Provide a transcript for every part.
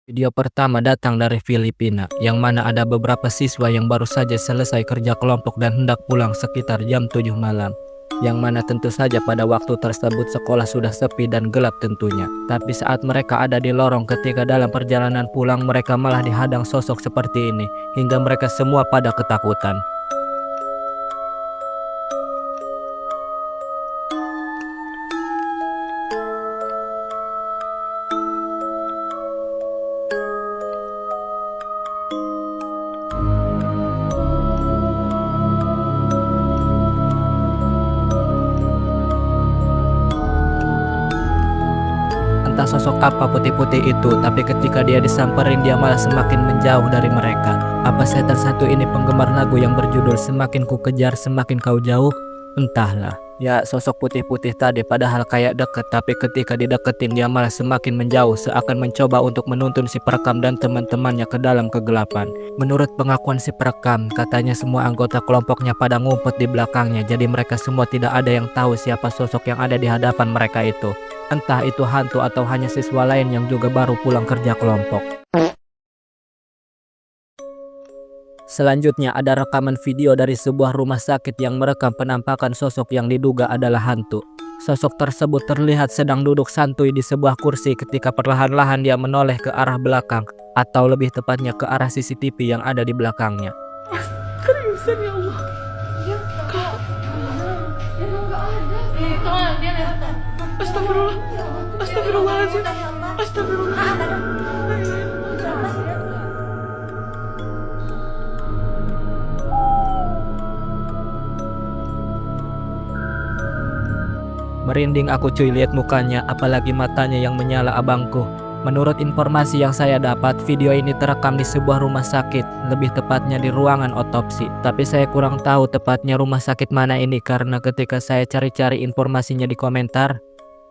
Video pertama datang dari Filipina, yang mana ada beberapa siswa yang baru saja selesai kerja kelompok dan hendak pulang sekitar jam 7 malam. Yang mana tentu saja pada waktu tersebut sekolah sudah sepi dan gelap tentunya. Tapi saat mereka ada di lorong ketika dalam perjalanan pulang, mereka malah dihadang sosok seperti ini, hingga mereka semua pada ketakutan. Entah sosok apa putih-putih itu, tapi ketika dia disamperin dia malah semakin menjauh dari mereka. Apa setan satu ini penggemar lagu yang berjudul Semakin Ku Kejar Semakin Kau Jauh? Entahlah. Ya, sosok putih-putih tadi padahal kayak deket, tapi ketika dideketin dia malah semakin menjauh, seakan mencoba untuk menuntun si perekam dan teman-temannya ke dalam kegelapan. Menurut pengakuan si perekam, katanya semua anggota kelompoknya pada ngumpet di belakangnya, jadi mereka semua tidak ada yang tahu siapa sosok yang ada di hadapan mereka itu. Entah itu hantu atau hanya siswa lain yang juga baru pulang kerja kelompok. Selanjutnya ada rekaman video dari sebuah rumah sakit yang merekam penampakan sosok yang diduga adalah hantu. Sosok tersebut terlihat sedang duduk santuy di sebuah kursi ketika perlahan-lahan dia menoleh ke arah belakang, atau lebih tepatnya ke arah CCTV yang ada di belakangnya. Seriusan ya Allah. Ya Kak. Emang gak ada. Itu dia lewat. Astagfirullah. Astagfirullahaladzim. Astagfirullah. Merinding aku cuy lihat mukanya, apalagi matanya yang menyala abangku. Menurut informasi yang saya dapat, video ini terekam di sebuah rumah sakit, lebih tepatnya di ruangan otopsi. Tapi saya kurang tahu tepatnya rumah sakit mana ini karena ketika saya cari-cari informasinya di komentar,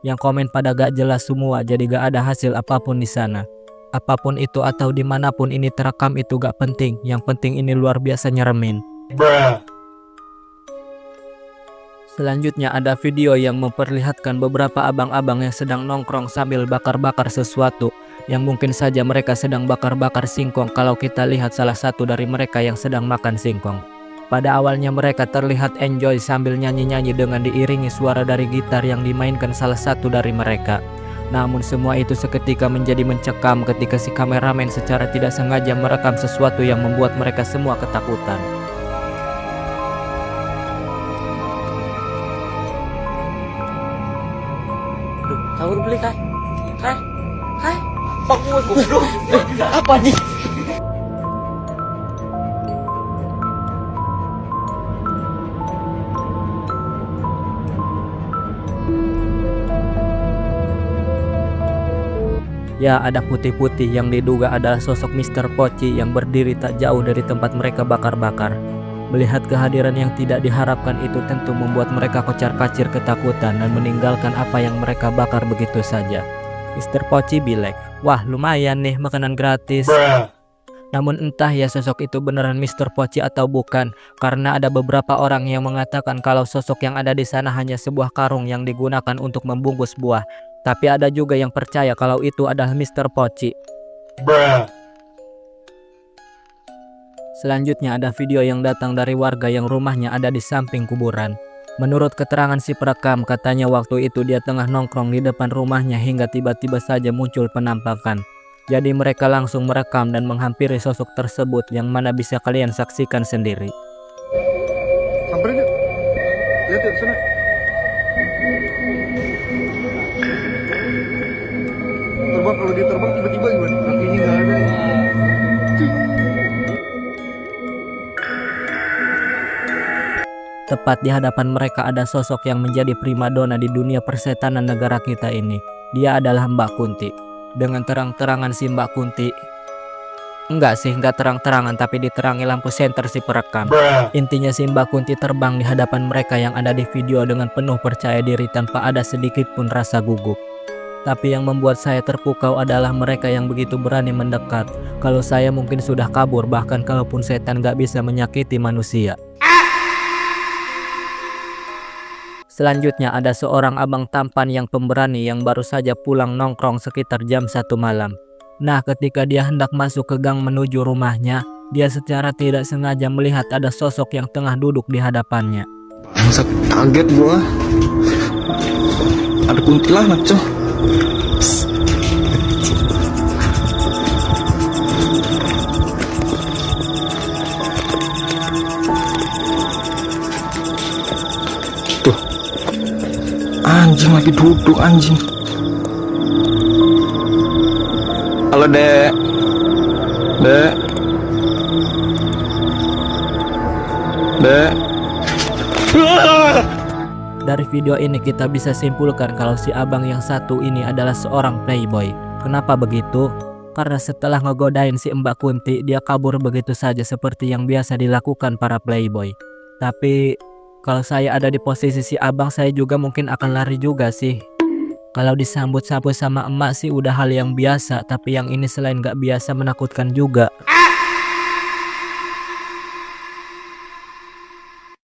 yang komen pada gak jelas semua, jadi gak ada hasil apapun di sana. Apapun itu atau dimanapun ini terekam itu gak penting, yang penting ini luar biasa nyeremin. Selanjutnya ada video yang memperlihatkan beberapa abang-abang yang sedang nongkrong sambil bakar-bakar sesuatu, yang mungkin saja mereka sedang bakar-bakar singkong kalau kita lihat salah satu dari mereka yang sedang makan singkong. Pada awalnya mereka terlihat enjoy sambil nyanyi-nyanyi dengan diiringi suara dari gitar yang dimainkan salah satu dari mereka. Namun semua itu seketika menjadi mencekam ketika si kameramen secara tidak sengaja merekam sesuatu yang membuat mereka semua ketakutan. Sahur beli kai pak gue goblok. Apa nih? Ya, ada putih-putih yang diduga adalah sosok Mr. Poci yang berdiri tak jauh dari tempat mereka bakar-bakar. Melihat kehadiran yang tidak diharapkan itu tentu membuat mereka kocar-kacir ketakutan dan meninggalkan apa yang mereka bakar begitu saja. Mr. Poci bilek, wah lumayan nih makanan gratis. Namun entah ya sosok itu beneran Mr. Poci atau bukan, karena ada beberapa orang yang mengatakan kalau sosok yang ada di sana hanya sebuah karung yang digunakan untuk membungkus buah. Tapi ada juga yang percaya kalau itu adalah Mr. Poci. Selanjutnya ada video yang datang dari warga yang rumahnya ada di samping kuburan. Menurut keterangan si perekam, katanya waktu itu dia tengah nongkrong di depan rumahnya hingga tiba-tiba saja muncul penampakan. Jadi mereka langsung merekam dan menghampiri sosok tersebut yang mana bisa kalian saksikan sendiri. Samperin yuk. Lihat yuk sana. Terbang, kalau dia terbang tiba-tiba gimana? Kakinya nggak ada. Tepat di hadapan mereka ada sosok yang menjadi primadona di dunia persetanan negara kita ini. Dia adalah Mbak Kunti. Dengan terang-terangan si Mbak Kunti, enggak sih, enggak terang-terangan, tapi diterangi lampu senter si perekam. Intinya si Mbak Kunti terbang di hadapan mereka yang ada di video dengan penuh percaya diri tanpa ada sedikit pun rasa gugup. Tapi yang membuat saya terpukau adalah mereka yang begitu berani mendekat. Kalau saya mungkin sudah kabur, bahkan kalaupun setan gak bisa menyakiti manusia. Selanjutnya ada seorang abang tampan yang pemberani yang baru saja pulang nongkrong sekitar jam 1 malam. Nah, ketika dia hendak masuk ke gang menuju rumahnya, dia secara tidak sengaja melihat ada sosok yang tengah duduk di hadapannya. Bangsat, kaget gua. Ada kuntilanak, coy. Tuh. Anjing lagi duduk, anjing. Halo, Dek. Dek. Dek. Dari video ini kita bisa simpulkan kalau si abang yang satu ini adalah seorang playboy. Kenapa begitu? Karena setelah ngegodain si Mbak Kunti, dia kabur begitu saja seperti yang biasa dilakukan para playboy. Tapi kalau saya ada di posisi si abang, saya juga mungkin akan lari juga sih. Kalau disambut-sambut sama emak sih udah hal yang biasa, tapi yang ini selain gak biasa menakutkan juga.